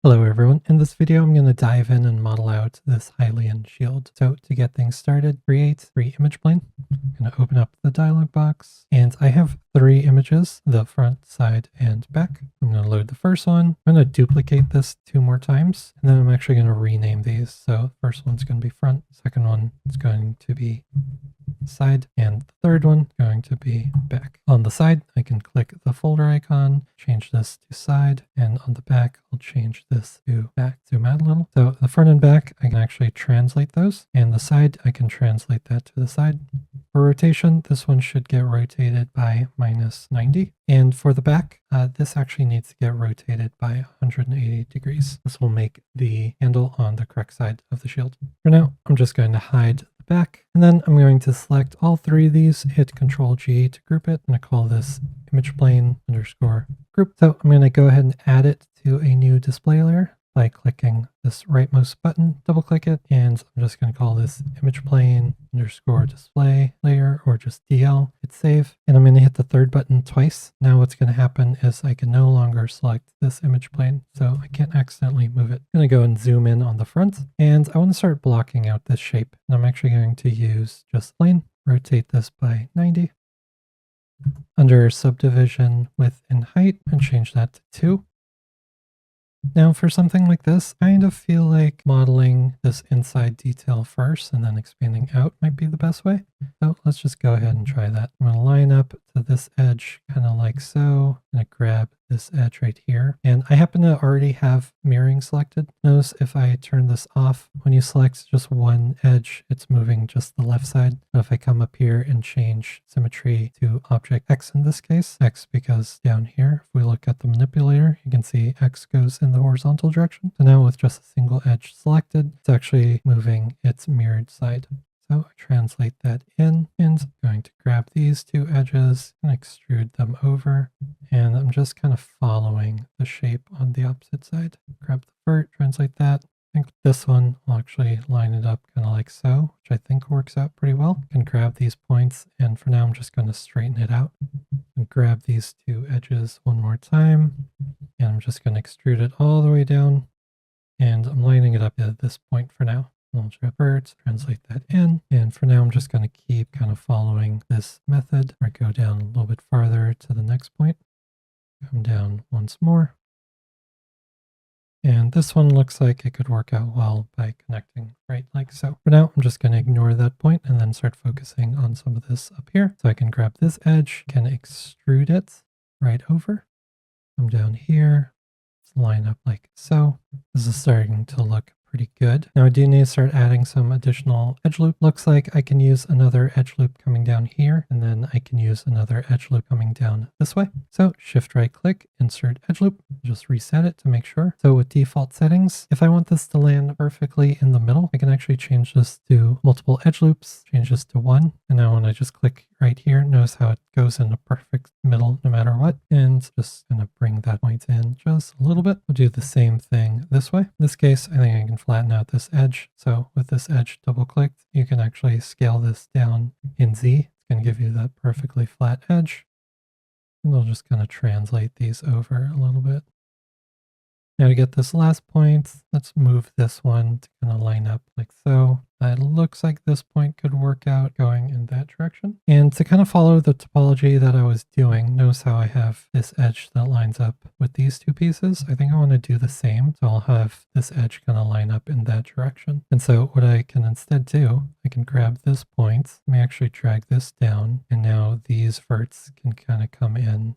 Hello everyone, in this video I'm going to dive in and model out this Hylian Shield. So to get things started, create 3 image plane. I'm going to open up the dialog box and I have 3 images, the front, side, and back. I'm going to load the first one. I'm going to duplicate this 2 more times and then I'm actually going to rename these. So first one's going to be front, second one is going to be side, and the third one going to be back. On the side, I can click the folder icon, change this to side, and on the back, I'll change this to back. Zoom out a little. So the front and back, I can actually translate those, and the side, I can translate that to the side. For rotation, this one should get rotated by -90. And for the back, this actually needs to get rotated by 180 degrees. This will make the handle on the correct side of the shield. For now, I'm just going to hide the back, and then I'm going to select all 3 of these, hit Control G to group it. I'm going to call this image plane underscore group. So I'm going to go ahead and add it to a new display layer by clicking this rightmost button, double click it, and I'm just going to call this image plane underscore display layer, or just DL, hit save, and I'm going to hit the 3rd button twice. Now what's going to happen is I can no longer select this image plane, so I can't accidentally move it. I'm going to go and zoom in on the front, and I want to start blocking out this shape, and I'm actually going to use just plane, rotate this by 90. Under subdivision width and height, and change that to 2. Now for something like this, I kind of feel like modeling this inside detail first and then expanding out might be the best way. So let's just go ahead and try that. I'm going to line up to this edge kind of like so. I'm going to grab this edge right here. And I happen to already have mirroring selected. Notice if I turn this off, when you select just one edge, it's moving just the left side. But if I come up here and change symmetry to object X in this case, X because down here, if we look at the manipulator, you can see X goes in the horizontal direction. So now with just a single edge selected, it's actually moving its mirrored side. So I translate that in, and I'm going to grab these 2 edges and extrude them over. And I'm just kind of following the shape on the opposite side. Grab the vert, translate that. I think this one will actually line it up kind of like so, which I think works out pretty well. I can grab these points, and for now I'm just going to straighten it out. And grab these 2 edges one more time, and I'm just going to extrude it all the way down. And I'm lining it up at this point for now. I'll revert, translate that in, and for now I'm just going to keep kind of following this method. I go down a little bit farther to the next point, come down once more, and this one looks like it could work out well by connecting right like so. For now I'm just going to ignore that point and then start focusing on some of this up here. So I can grab this edge, can extrude it right over, come down here, line up like so. This is starting to look pretty good. Now I do need to start adding some additional edge loop. Looks like I can use another edge loop coming down here, and then I can use another edge loop coming down this way. So shift right click, insert edge loop, just reset it to make sure. So with default settings, if I want this to land perfectly in the middle, I can actually change this to multiple edge loops, change this to 1. And now when I just click right here, notice how it goes in the perfect middle no matter what. And just gonna bring that point in just a little bit. We'll do the same thing this way. In this case, I think I can flatten out this edge. So with this edge double clicked, you can actually scale this down in Z. It's gonna give you that perfectly flat edge. And we'll just kind of translate these over a little bit. Now to get this last point, let's move this one to kind of line up like so. It looks like this point could work out going in that direction. And to kind of follow the topology that I was doing, notice how I have this edge that lines up with these 2 pieces. I think I want to do the same. So I'll have this edge kind of line up in that direction. And so what I can instead do, I can grab this point, let me actually drag this down, and now these verts can kind of come in.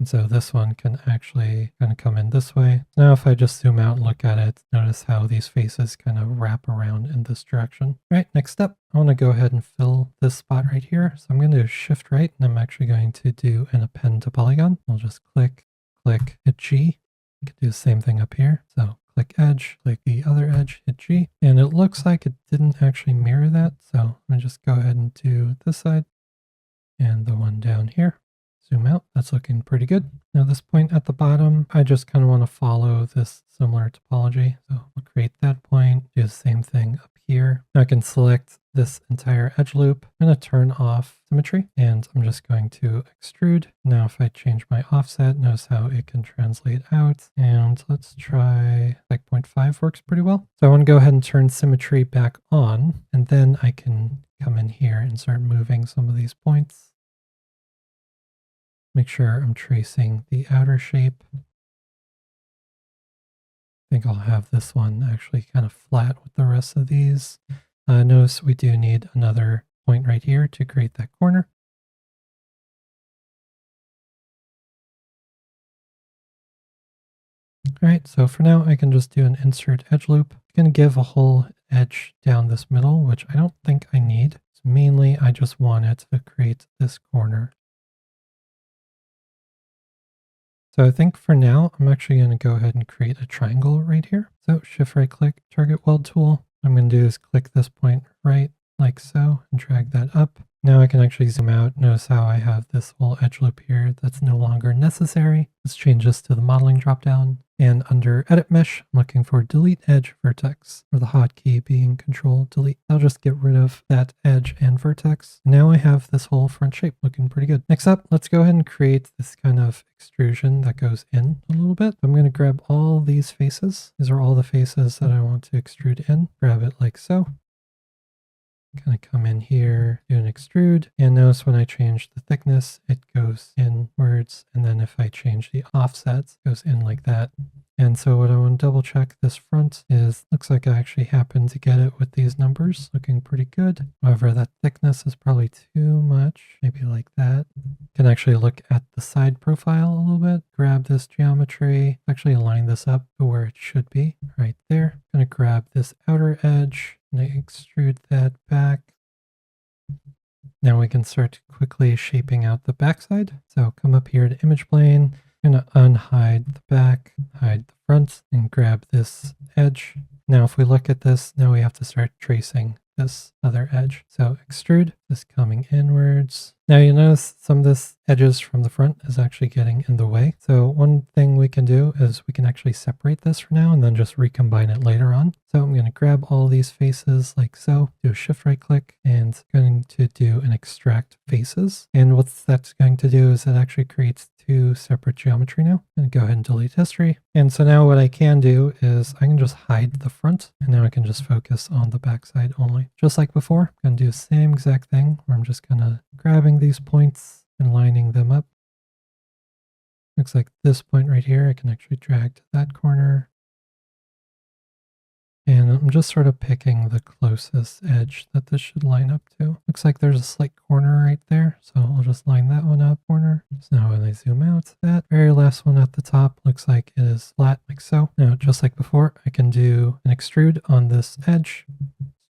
And so this one can actually kind of come in this way. Now if I just zoom out and look at it, notice how these faces kind of wrap around in this direction. All right, next up, I want to go ahead and fill this spot right here. So I'm going to shift right, and I'm actually going to do an append to polygon. I'll just click, hit G. I can do the same thing up here. So click edge, click the other edge, hit G. And it looks like it didn't actually mirror that. So I'm going to just go ahead and do this side and the one down here. Zoom out, that's looking pretty good. Now this point at the bottom, I just kind of want to follow this similar topology. So I'll create that point, do the same thing up here. Now I can select this entire edge loop. I'm going to turn off symmetry and I'm just going to extrude. Now if I change my offset, notice how it can translate out. And let's try like 0.5 works pretty well. So I want to go ahead and turn symmetry back on, and then I can come in here and start moving some of these points. Make sure I'm tracing the outer shape. I think I'll have this one actually kind of flat with the rest of these. Notice we do need another point right here to create that corner. All right, so for now I can just do an insert edge loop. It's going to give a whole edge down this middle, which I don't think I need. So mainly I just want it to create this corner. So I think for now, I'm actually going to go ahead and create a triangle right here. So shift right click, target weld tool. What I'm going to do is click this point right like so and drag that up. Now I can actually zoom out. Notice how I have this whole edge loop here that's no longer necessary. Let's change this to the modeling dropdown. And under edit mesh, I'm looking for delete edge vertex, or the hotkey being control delete. I'll just get rid of that edge and vertex. Now I have this whole front shape looking pretty good. Next up, let's go ahead and create this kind of extrusion that goes in a little bit. I'm going to grab all these faces. These are all the faces that I want to extrude in. Grab it like so. Kind of come in here, do an extrude, and notice when I change the thickness, it goes inwards, and then if I change the offsets, it goes in like that. And so what I want to double check this front is, looks like I actually happened to get it with these numbers, looking pretty good. However, that thickness is probably too much, maybe like that. Can actually look at the side profile a little bit, grab this geometry, actually align this up to where it should be, right there. I'm going to grab this outer edge, and I extrude that back. Now we can start quickly shaping out the backside. So come up here to image plane. I'm going to unhide the back, hide the front, and grab this edge. Now if we look at this, now we have to start tracing this other edge. So extrude, this coming inwards. Now you notice some of this edges from the front is actually getting in the way. So one thing we can do is we can actually separate this for now and then just recombine it later on. So I'm going to grab all these faces like so, do a shift right click, and going to do an extract faces. And what that's going to do is it actually creates two separate geometry now. I'm going to go ahead and delete history. And so now what I can do is I can just hide the front, and now I can just focus on the backside only. Just like before, I'm going to do the same exact thing where I'm just kind of grabbing these points and lining them up. Looks like this point right here, I can actually drag to that corner. And I'm just sort of picking the closest edge that this should line up to. Looks like there's a slight corner right there, so I'll just line that one up, corner. So now when I zoom out, that very last one at the top looks like it is flat, like so. Now, just like before, I can do an extrude on this edge,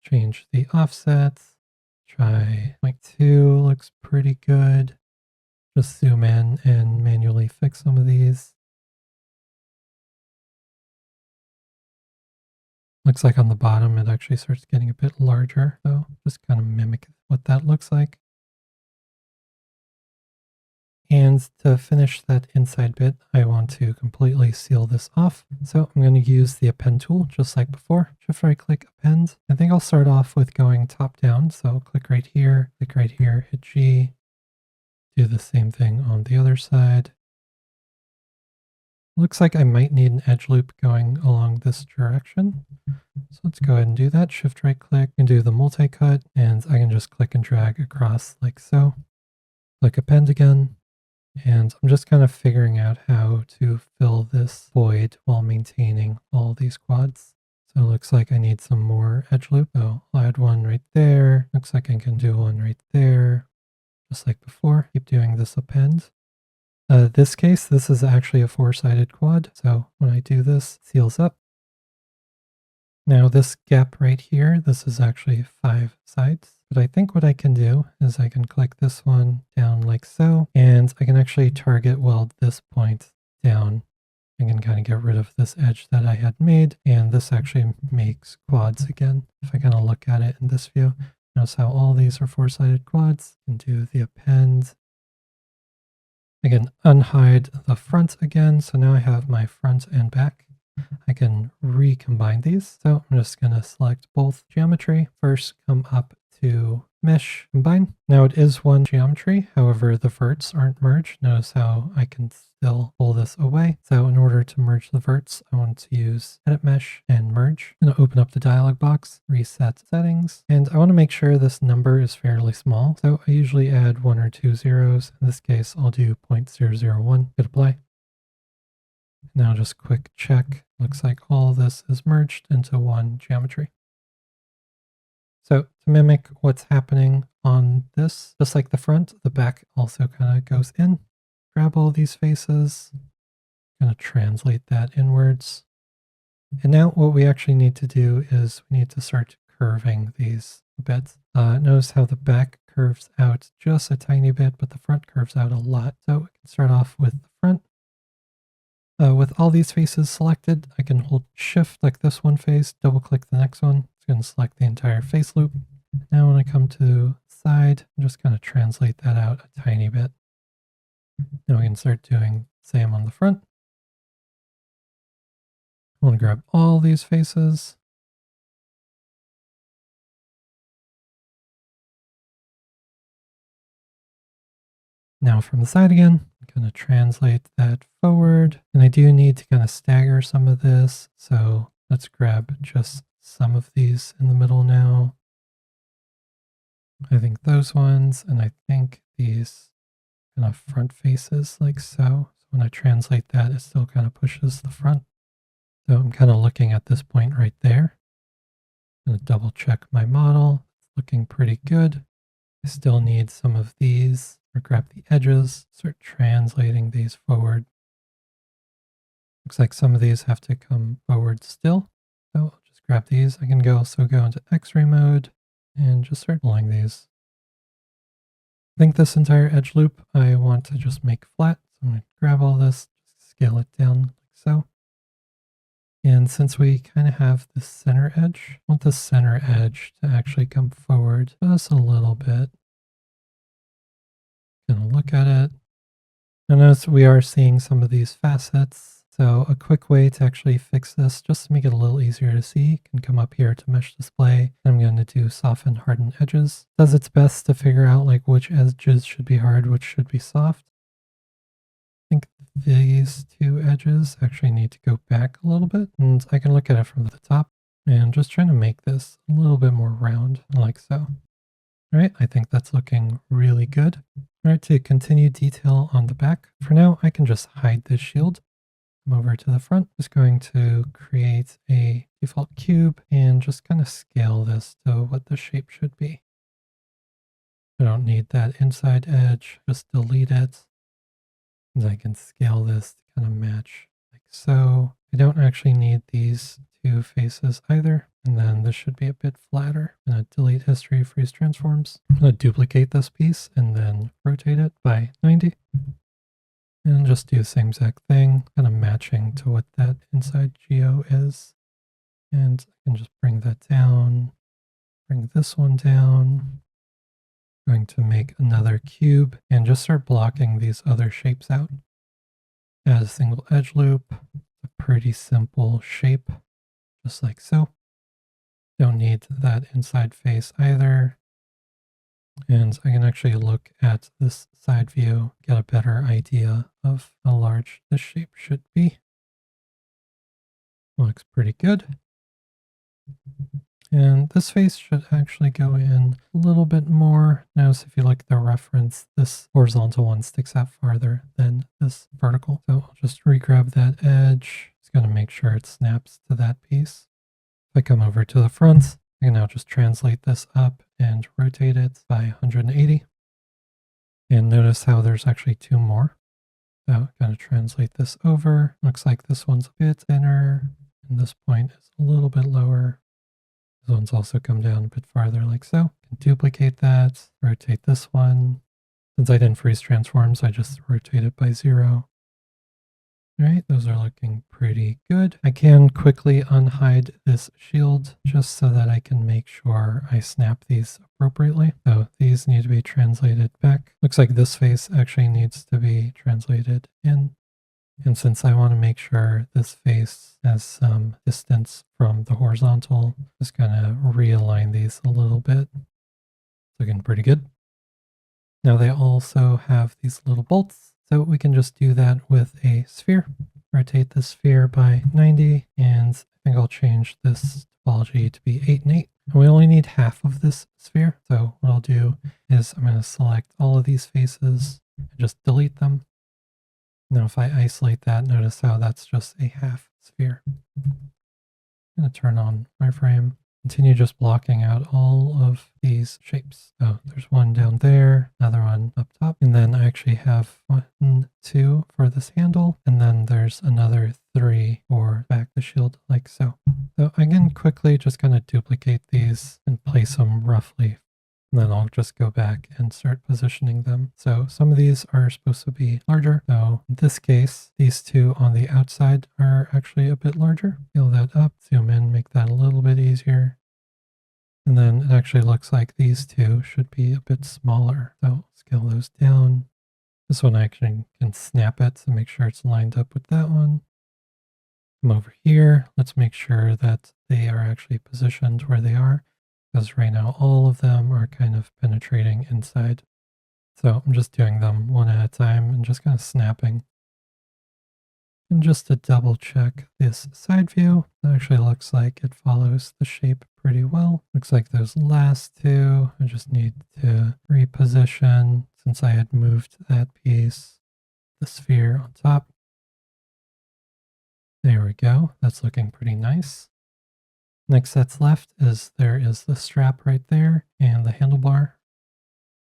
change the offset, try 0.2, looks pretty good. Just zoom in and manually fix some of these. Looks like on the bottom it actually starts getting a bit larger, so just kind of mimic what that looks like. And to finish that inside bit, I want to completely seal this off. So I'm going to use the append tool just like before. Shift right click append. I think I'll start off with going top down. So click right here, hit G. Do the same thing on the other side. Looks like I might need an edge loop going along this direction. So let's go ahead and do that. Shift right click and do the multi-cut, and I can just click and drag across like so. Click append again, and I'm just kind of figuring out how to fill this void while maintaining all these quads. So it looks like I need some more edge loop. So I'll add one right there. Looks like I can do one right there. Just like before, keep doing this append. This case, this is actually a 4-sided quad. So when I do this, it seals up. Now this gap right here, this is actually 5 sides. But I think what I can do is I can click this one down like so, and I can actually target weld this point down. I can kind of get rid of this edge that I had made, and this actually makes quads again. If I kind of look at it in this view, notice how all these are 4-sided quads. I can do the append. I can unhide the front again, so now I have my front and back. I can recombine these. So I'm just going to select both geometry. First, come up to mesh combine. Now it is one geometry, however the verts aren't merged. Notice how I can still pull this away. So in order to merge the verts, I want to use edit mesh and merge. I'm going to open up the dialog box, reset settings, and I want to make sure this number is fairly small. So I usually add 1 or 2 zeros. In this case, I'll do 0.001, hit apply. Now just quick check. Looks like all this is merged into one geometry. So to mimic what's happening on this, just like the front, the back also kind of goes in. Grab all these faces, going to translate that inwards. And now what we actually need to do is we need to start curving these a bit. Notice how the back curves out just a tiny bit, but the front curves out a lot. So we can start off with the front. With all these faces selected, I can hold shift like this one face, double click the next one. It's going to select the entire face loop. Now when I come to the side, I'm just going to translate that out a tiny bit. Now we can start doing the same on the front. I want to grab all these faces. Now from the side again, I'm going to translate that forward. And I do need to kind of stagger some of this. So let's grab just some of these in the middle now. I think those ones, and I think these kind of front faces like so. So when I translate that, it still kind of pushes the front. So I'm kind of looking at this point right there. I'm going to double check my model. It's looking pretty good. I still need some of these, or grab the edges, start translating these forward. Looks like some of these have to come forward still. So I'll just grab these. I can also go into X-ray mode and just start pulling these. I think this entire edge loop I want to just make flat. So I'm going to grab all this, just scale it down like so. And since we kind of have the center edge, I want the center edge to actually come forward just a little bit. Gonna look at it. Now notice we are seeing some of these facets. So a quick way to actually fix this, just to make it a little easier to see, can come up here to mesh display. I'm going to do soften harden edges. It does its best to figure out like which edges should be hard, which should be soft. I think these two edges actually need to go back a little bit, and I can look at it from the top and just trying to make this a little bit more round like so. All right, I think that's looking really good. All right, to continue detail on the back, for now I can just hide this shield. Come over to the front, just going to create a default cube and just kind of scale this to what the shape should be. I don't need that inside edge, just delete it. And I can scale this to kind of match like so. I don't actually need these two faces either. And then this should be a bit flatter. I'm going to delete history, freeze transforms. I'm going to duplicate this piece and then rotate it by 90. And just do the same exact thing, kind of matching to what that inside geo is. And I can just bring that down, bring this one down. I'm going to make another cube and just start blocking these other shapes out. Add a single edge loop, a pretty simple shape, just like so. Don't need that inside face either. And I can actually look at this side view, get a better idea of how large this shape should be. Looks pretty good. And this face should actually go in a little bit more. Notice if you look at the reference, this horizontal one sticks out farther than this vertical. So I'll just re-grab that edge. It's going to make sure it snaps to that piece. If I come over to the front, I can now just translate this up and rotate it by 180. And notice how there's actually two more. So I'm going to translate this over. Looks like this one's a bit thinner, and this point is a little bit lower. This one's also come down a bit farther like so. Can duplicate that, rotate this one. Since I didn't freeze transforms, I just rotate it by 0. All right, those are looking pretty good. I can quickly unhide this shield just so that I can make sure I snap these appropriately. So these need to be translated back. Looks like this face actually needs to be translated in. And since I want to make sure this face has some distance from the horizontal, just kind of realign these a little bit. Looking pretty good. Now they also have these little bolts, so we can just do that with a sphere. Rotate the sphere by 90, and I think I'll change this topology to be 8 and 8. And we only need half of this sphere, so what I'll do is I'm going to select all of these faces and just delete them. Now if I isolate that, notice how that's just a half sphere. I'm going to turn on wireframe. Continue just blocking out all of these shapes. So there's one down there, another one up top, and then I actually have 1, 2 for this handle, and then there's another 3 for back the shield, like so. So I can quickly just kind of duplicate these and place them roughly. And then I'll just go back and start positioning them. So some of these are supposed to be larger. So in this case, these two on the outside are actually a bit larger. Scale that up, zoom in, make that a little bit easier. And then it actually looks like these two should be a bit smaller. So scale those down. This one I actually can snap it to make sure it's lined up with that one. Come over here. Let's make sure that they are actually positioned where they are, because right now all of them are kind of penetrating inside. So I'm just doing them one at a time and just kind of snapping. And just to double check this side view, it actually looks like it follows the shape pretty well. Looks like those last two, I just need to reposition since I had moved that piece, the sphere on top. There we go. That's looking pretty nice. Next that's left is there is the strap right there and the handlebar.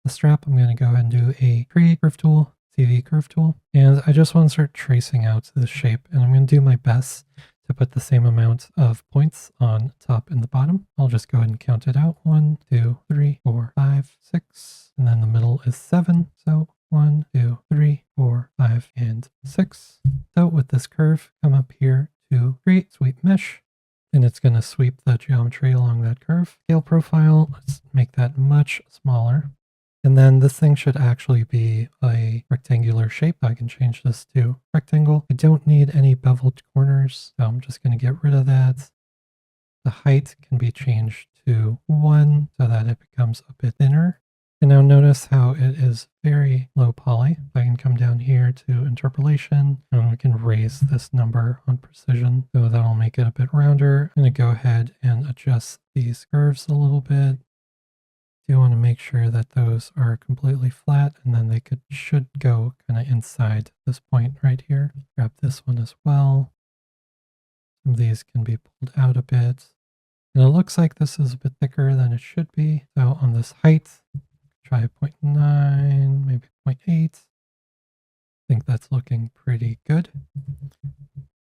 The strap, I'm going to go ahead and do a create curve tool, CV curve tool, and I just want to start tracing out the shape, and I'm going to do my best to put the same amount of points on top and the bottom. I'll just go ahead and count it out. 1, 2, 3, 4, 5, 6, and then the middle is 7. So 1, 2, 3, 4, 5, and 6. So with this curve, come up here to create sweep mesh, and it's going to sweep the geometry along that curve. Scale profile, let's make that much smaller. And then this thing should actually be a rectangular shape. I can change this to rectangle. I don't need any beveled corners, so I'm just going to get rid of that. The height can be changed to 1 so that it becomes a bit thinner. And now notice how it is very low poly. If I can come down here to interpolation, and we can raise this number on precision, so that'll make it a bit rounder. I'm going to go ahead and adjust these curves a little bit. Do want to make sure that those are completely flat, and then they should go kind of inside this point right here. Grab this one as well. Some of these can be pulled out a bit. And it looks like this is a bit thicker than it should be. So on this height, try 0.9, maybe 0.8. I think that's looking pretty good.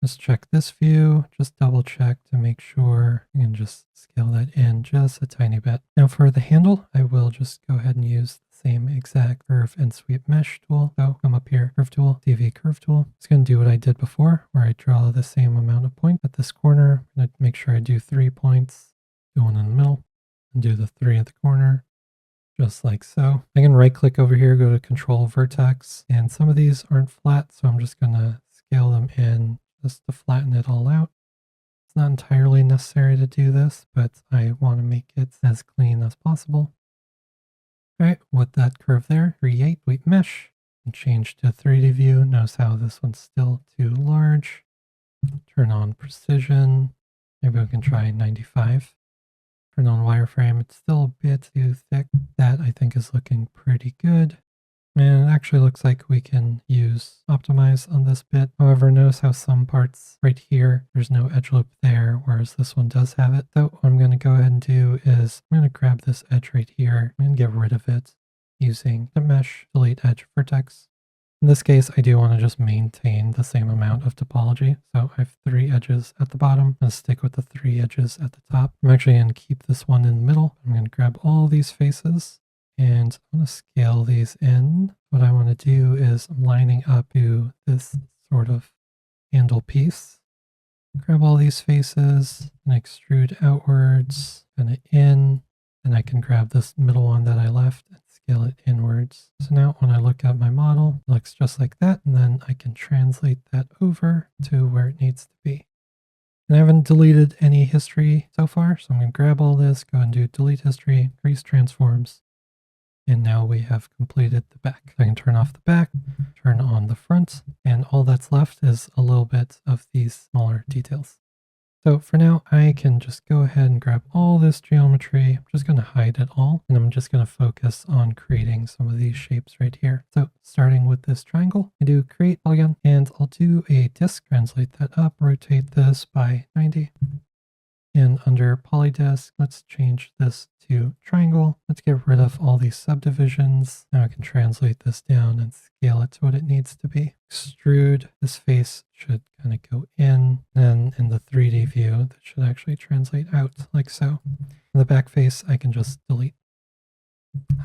Let's check this view, just double check to make sure. You can just scale that in just a tiny bit. Now for the handle, I will just go ahead and use the same exact curve and sweep mesh tool. So come up here, curve tool, CV curve tool. It's going to do what I did before, where I draw the same amount of points at this corner. I'm going to make sure I do 3 points, do one in the middle, and do the 3 at the corner. Just like so. I can right click over here, go to control vertex, and some of these aren't flat, so I'm just going to scale them in just to flatten it all out. It's not entirely necessary to do this, but I want to make it as clean as possible. Alright, with that curve there, create sweep mesh, and change to 3D view. Notice how this one's still too large. Turn on precision. Maybe we can try 95. Turn on wireframe. It's still a bit too thick. That I think is looking pretty good. And it actually looks like we can use optimize on this bit. However, notice how some parts right here, there's no edge loop there, whereas this one does have it. So what I'm going to go ahead and do is I'm going to grab this edge right here and get rid of it using the mesh, delete edge vertex. In this case, I do want to just maintain the same amount of topology. So I have 3 edges at the bottom. I'm going to stick with the 3 edges at the top. I'm actually going to keep this one in the middle. I'm going to grab all these faces and I'm going to scale these in. What I want to do is I'm lining up to this sort of handle piece. Grab all these faces and extrude outwards, kind of in, and I can grab this middle one that I left and scale it inwards. So now when I look at my model, it looks just like that, and then I can translate that over to where it needs to be. And I haven't deleted any history so far, so I'm going to grab all this, go and do delete history, increase transforms, And now we have completed the back. I can turn off the back, turn on the front, and all that's left is a little bit of these smaller details. So for now, I can just go ahead and grab all this geometry. I'm just going to hide it all, and I'm just going to focus on creating some of these shapes right here. So starting with this triangle, I do create polygon, and I'll do a disk, translate that up, rotate this by 90. And under polydisk, let's change this to triangle. Let's get rid of all these subdivisions. Now I can translate this down and scale it to what it needs to be. Extrude. This face should kind of go in. Then in the 3D view, that should actually translate out like so. In the back face, I can just delete.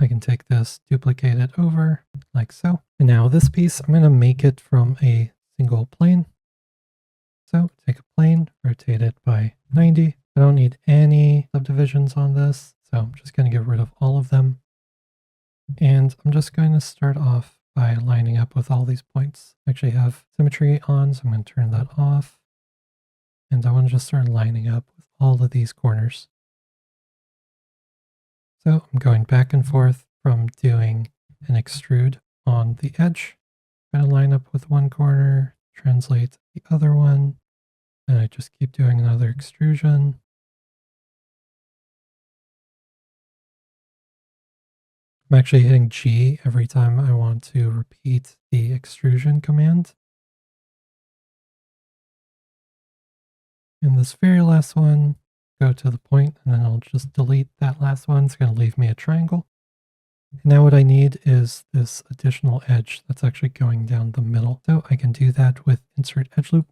I can take this, duplicate it over like so. And now this piece, I'm going to make it from a single plane. So take a plane, rotate it by 90. I don't need any subdivisions on this, so I'm just going to get rid of all of them. And I'm just going to start off by lining up with all these points. I actually have symmetry on, so I'm going to turn that off. And I want to just start lining up with all of these corners. So I'm going back and forth from doing an extrude on the edge. I'm going to line up with one corner, translate the other one, and I just keep doing another extrusion. I'm actually hitting G every time I want to repeat the extrusion command. In this very last one, go to the point, and then I'll just delete that last one. It's going to leave me a triangle. Now what I need is this additional edge that's actually going down the middle. So I can do that with insert edge loop.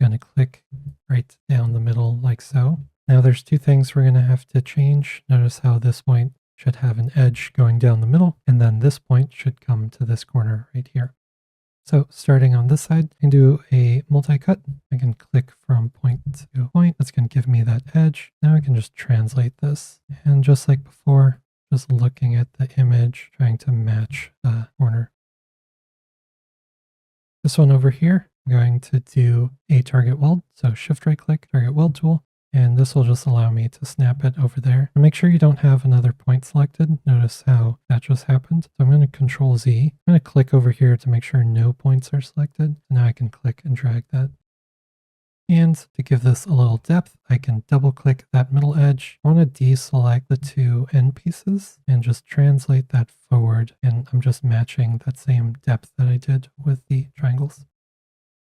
I'm going to click right down the middle like so. Now there's two things we're going to have to change. Notice how this point should have an edge going down the middle, and then this point should come to this corner right here. So starting on this side, I can do a multi-cut. I can click from point to point. That's going to give me that edge. Now I can just translate this. And just like before, just looking at the image, trying to match the corner. This one over here, I'm going to do a target weld. So shift right click, target weld tool. And this will just allow me to snap it over there. And make sure you don't have another point selected. Notice how that just happened. So I'm going to Control Z. I'm going to click over here to make sure no points are selected. And now I can click and drag that. And to give this a little depth, I can double click that middle edge. I want to deselect the two end pieces and just translate that forward. And I'm just matching that same depth that I did with the triangles.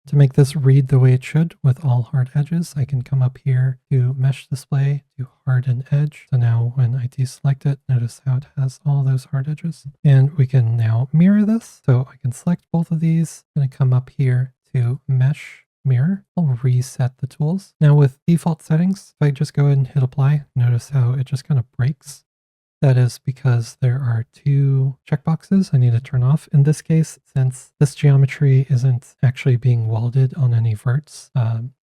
To make this read the way it should with all hard edges, I can come up here to Mesh Display, to Harden Edge. So now when I deselect it, notice how it has all those hard edges. And we can now mirror this. So I can select both of these. I'm going to come up here to Mesh Mirror. I'll reset the tools. Now with default settings, if I just go ahead and hit apply, notice how it just kind of breaks. That is because there are two checkboxes I need to turn off. In this case, since this geometry isn't actually being welded on any verts,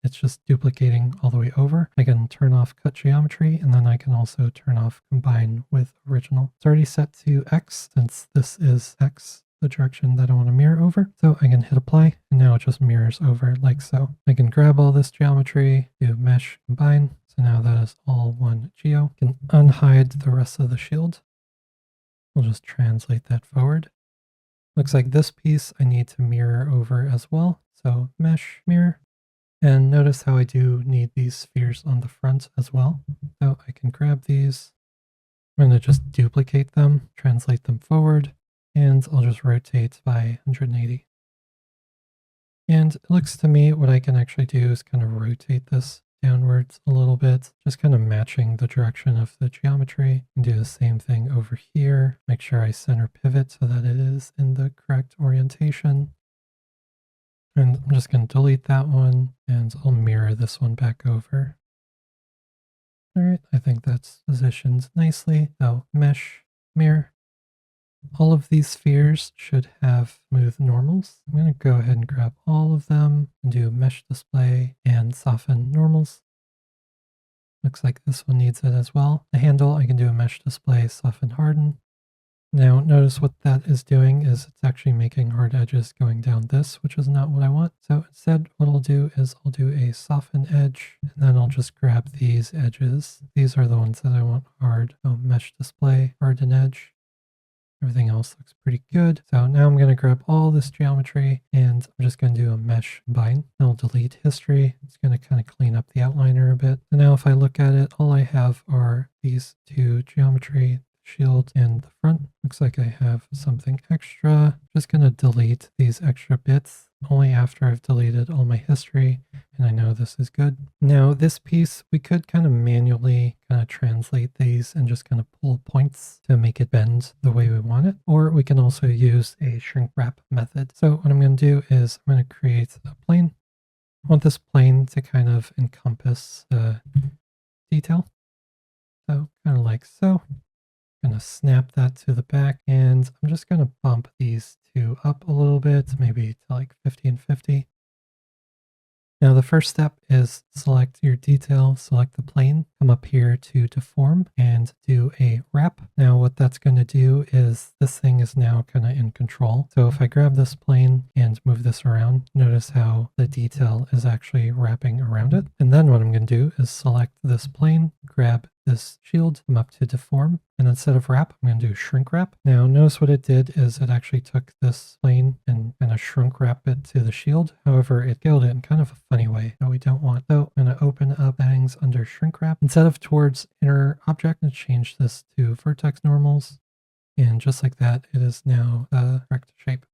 it's just duplicating all the way over. I can turn off cut geometry, and then I can also turn off combine with original. It's already set to X since this is X, the direction that I want to mirror over. So I can hit apply, and now it just mirrors over like so. I can grab all this geometry, do mesh combine. So now that is all one geo. I can unhide the rest of the shield. We'll just translate that forward. Looks like this piece I need to mirror over as well. So mesh, mirror. And notice how I do need these spheres on the front as well. So I can grab these. I'm going to just duplicate them, translate them forward, and I'll just rotate by 180. And it looks to me what I can actually do is kind of rotate this downwards a little bit, just kind of matching the direction of the geometry. And do the same thing over here. Make sure I center pivot so that it is in the correct orientation. And I'm just going to delete that one, and I'll mirror this one back over. All right, I think that's positioned nicely. So mesh, mirror. All of these spheres should have smooth normals. I'm going to go ahead and grab all of them and do mesh display and soften normals. Looks like this one needs it as well. The handle, I can do a mesh display, soften, harden. Now notice what that is doing is it's actually making hard edges going down this, which is not what I want. So instead, what I'll do is I'll do a soften edge, and then I'll just grab these edges. These are the ones that I want hard. So mesh display, harden edge. Everything else looks pretty good. So now I'm going to grab all this geometry and I'm just going to do a mesh combine. I'll delete history. It's going to kind of clean up the outliner a bit. So now if I look at it, all I have are these two geometry, shield and the front. Looks like I have something extra. Just going to delete these extra bits only after I've deleted all my history and I know this is good. Now this piece, we could kind of manually kind of translate these and just kind of pull points to make it bend the way we want it. Or we can also use a shrink wrap method. So what I'm going to do is I'm going to create a plane. I want this plane to kind of encompass the detail. So kind of like so. Going to snap that to the back and I'm just going to bump these two up a little bit, maybe to like 50 and 50. Now the first step is select your detail, select the plane, come up here to deform and do a wrap. Now what that's going to do is this thing is now kind of in control. So if I grab this plane and move this around, notice how the detail is actually wrapping around it. And then what I'm going to do is select this plane, grab this shield, come up to deform, and instead of wrap, I'm going to do shrink wrap. Now notice what it did is it actually took this plane and kind of shrink wrap it to the shield. However, it scaled it in kind of a funny way that we don't want. So I'm going to open up settings under shrink wrap. Instead of towards inner object, I'm going to change this to vertex normals. And just like that, it is now the correct shape.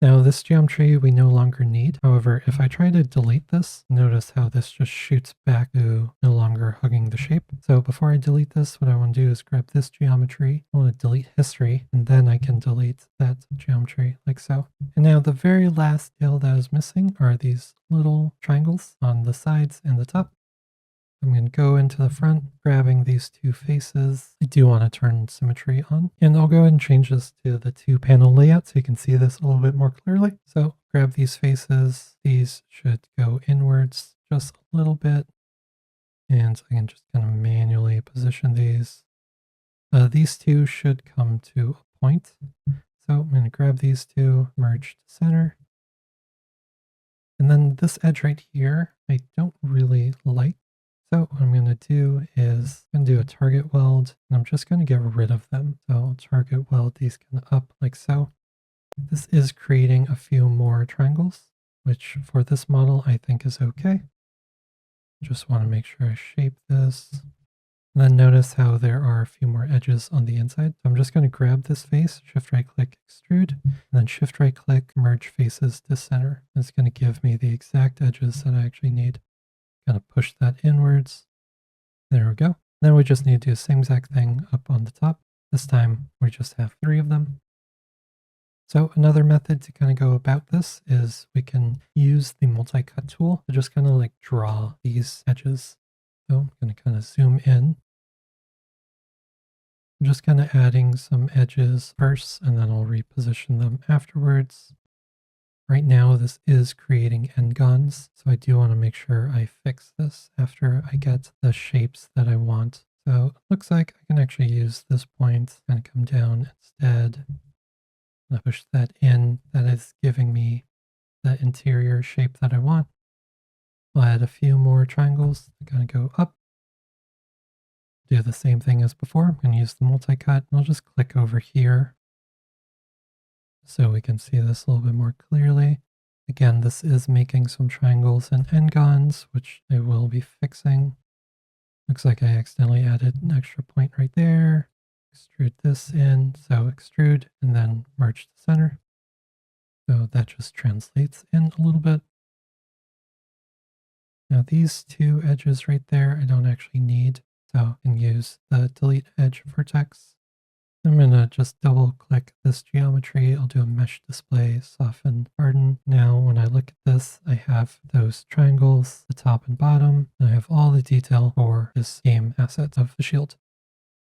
Now this geometry we no longer need. However, if I try to delete this, notice how this just shoots back to no longer hugging the shape. So before I delete this, what I want to do is grab this geometry. I want to delete history, and then I can delete that geometry like so. And now the very last detail that is missing are these little triangles on the sides and the top. I'm going to go into the front, grabbing these two faces. I do want to turn symmetry on, and I'll go ahead and change this to the two panel layout so you can see this a little bit more clearly. So grab these faces. These should go inwards just a little bit, and I can just kind of manually position these. These two should come to a point. So I'm going to grab these two, merge to center. And then this edge right here, I don't really like. So what I'm going to do is I'm going to do a target weld, and I'm just going to get rid of them. So I'll target weld these kind of up like so. This is creating a few more triangles, which for this model I think is okay. Just want to make sure I shape this. And then notice how there are a few more edges on the inside. So I'm just going to grab this face, shift right click, extrude, and then shift right click, merge faces to center. It's going to give me the exact edges that I actually need. Kind of push that inwards. There we go. Then we just need to do the same exact thing up on the top. This time we just have 3 of them. So another method to kind of go about this is we can use the multi-cut tool to just kind of like draw these edges. So I'm going to kind of zoom in. I'm just kind of adding some edges first, and then I'll reposition them afterwards. Right now, this is creating n-gons, so I do want to make sure I fix this after I get the shapes that I want. So it looks like I can actually use this point and come down instead. I'll push that in. That is giving me the interior shape that I want. I'll add a few more triangles to kind of go up. Do the same thing as before. I'm going to use the multi-cut. I'll just click over here so we can see this a little bit more clearly. Again, this is making some triangles and n-gons, which I will be fixing. Looks like I accidentally added an extra point right there. Extrude this in, so extrude and then merge to center. So that just translates in a little bit. Now these two edges right there I don't actually need, so I can use the delete edge vertex. I'm going to just double click this geometry. I'll do a mesh display, soften, harden. Now when I look at this, I have those triangles, the top and bottom, and I have all the detail for this game asset of the shield.